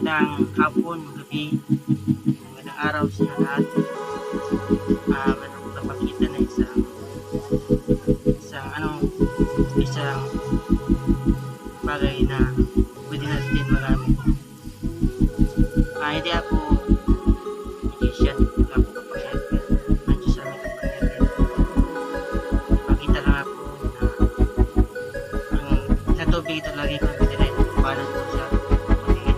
Magandang hapon, gabi, magandang araw sa lahat. Meron ko napakita na isang bagay na pwede natin magamit. Hindi ako magician, wala ako kapangyarihan. Nandiyo sa amin kapangyarihan. Pakita lang ako na sa tubig ito lagi kong pinirin. Paano ko siya patingin.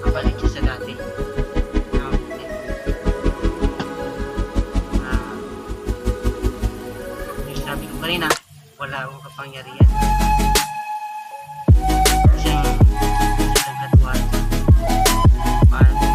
Mabalik siya sa dati. Yung sabi ko kanina, wala akong kapangyarihan. Siyang katuwaan. Paano